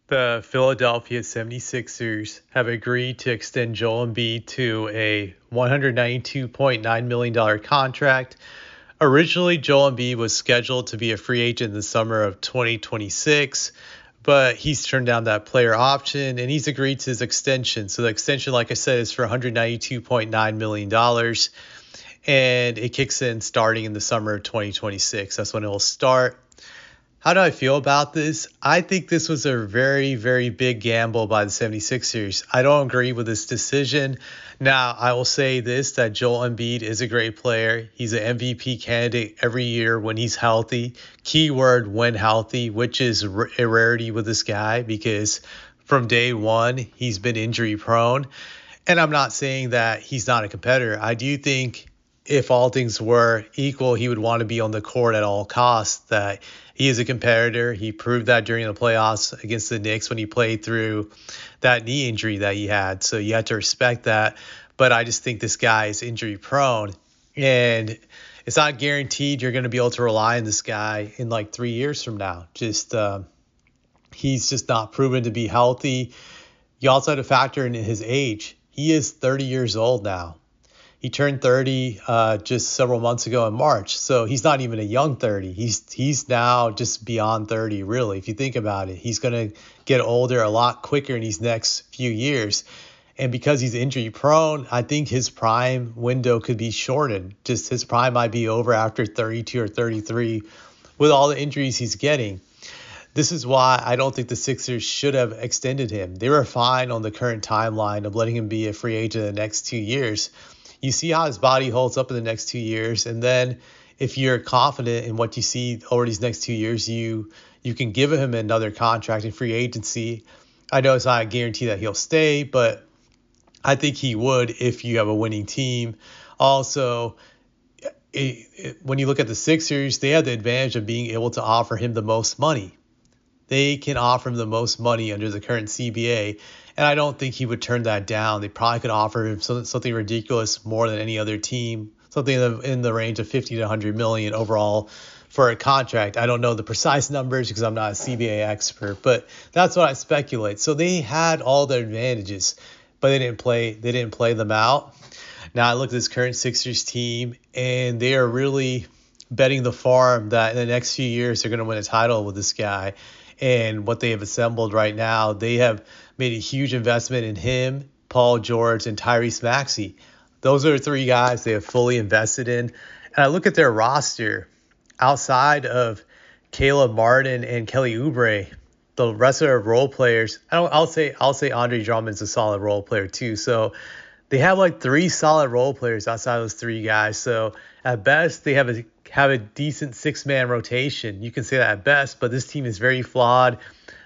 The Philadelphia 76ers have agreed to extend Joel Embiid to a $192.9 million contract. Originally, Joel Embiid was scheduled to be a free agent in the summer of 2026, but he's turned down that player option and he's agreed to his extension. So the extension, like I said, is for $192.9 million, and it kicks in starting in the summer of 2026. That's when it will start. How do I feel about this? I think this was a very, very big gamble by the 76ers. I don't agree with this decision. Now, I will say this, that Joel Embiid is a great player. He's an MVP candidate every year when he's healthy. Keyword, when healthy, which is a rarity with this guy because from day one, he's been injury prone. And I'm not saying that he's not a competitor. I do think if all things were equal, he would want to be on the court at all costs, that he is a competitor. He proved that during the playoffs against the Knicks when he played through that knee injury that he had. So you have to respect that. But I just think this guy is injury prone. And it's not guaranteed you're going to be able to rely on this guy in like 3 years from now. He's just not proven to be healthy. You also have to factor in his age. He is 30 years old now. He turned 30 just several months ago in March. So he's not even a young 30. He's now just beyond 30, really, if you think about it. He's going to get older a lot quicker in these next few years. And because he's injury prone, I think his prime window could be shortened. Just his prime might be over after 32 or 33 with all the injuries he's getting. This is why I don't think the Sixers should have extended him. They were fine on the current timeline of letting him be a free agent in the next 2 years. You see how his body holds up in the next 2 years. And then if you're confident in what you see over these next 2 years, you can give him another contract in free agency. I know it's not a guarantee that he'll stay, but I think he would if you have a winning team. Also, when you look at the Sixers, they have the advantage of being able to offer him the most money. They can offer him the most money under the current CBA, and I don't think he would turn that down. They probably could offer him something ridiculous more than any other team, something in the range of 50 to 100 million overall for a contract. I don't know the precise numbers because I'm not a CBA expert, but that's what I speculate. So they had all the advantages, but they didn't play them out. Now I look at this current Sixers team, and they are really betting the farm that in the next few years they're going to win a title with this guy. And what they have assembled right now, they have made a huge investment in him, Paul George, and Tyrese Maxey. Those are the three guys they have fully invested in. And I look at their roster outside of Caleb Martin and Kelly Oubre, the rest of their role players. I'll say Andre Drummond's a solid role player too. So they have like three solid role players outside of those three guys. So at best, they have a decent six-man rotation. You can say that at best, but this team is very flawed.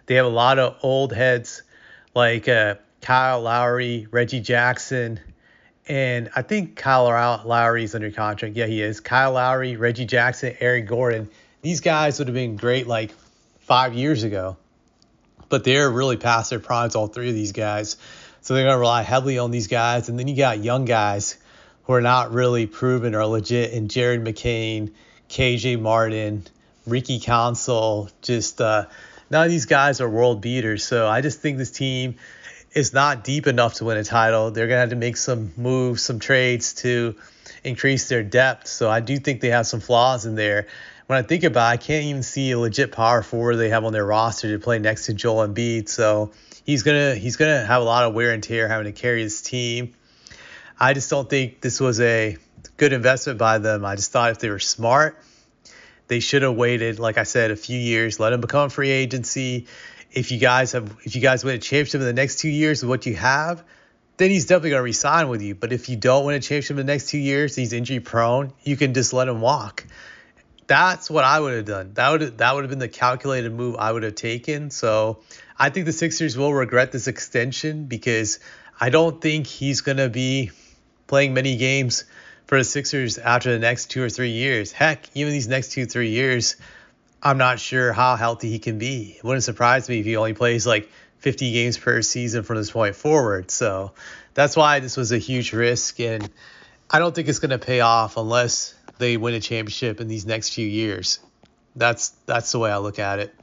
They have a lot of old heads like Kyle Lowry, Reggie Jackson, and I think Kyle Lowry is under contract. Yeah, he is. Kyle Lowry, Reggie Jackson, Eric Gordon. These guys would have been great like 5 years ago, but they're really past their primes, all three of these guys. So they're going to rely heavily on these guys. And then you got young guys who are not really proven or legit, and Jared McCain, KJ Martin, Ricky Council, none of these guys are world beaters. So I just think this team is not deep enough to win a title. They're going to have to make some moves, some trades to increase their depth. So I do think they have some flaws in there. When I think about it, I can't even see a legit power forward they have on their roster to play next to Joel Embiid. So he's gonna have a lot of wear and tear having to carry his team. I just don't think this was a good investment by them. I just thought if they were smart, they should have waited, like I said, a few years, let him become free agency. If you guys win a championship in the next 2 years with what you have, then he's definitely going to re-sign with you. But if you don't win a championship in the next 2 years, he's injury prone, you can just let him walk. That's what I would have done. That would have been the calculated move I would have taken. So I think the Sixers will regret this extension because I don't think he's going to be playing many games for the Sixers after the next 2 or 3 years. Heck, even these next 2-3 years, I'm not sure how healthy he can be. It wouldn't surprise me if he only plays like 50 games per season from this point forward. So that's why this was a huge risk, and I don't think it's going to pay off unless they win a championship in these next few years. That's the way I look at it.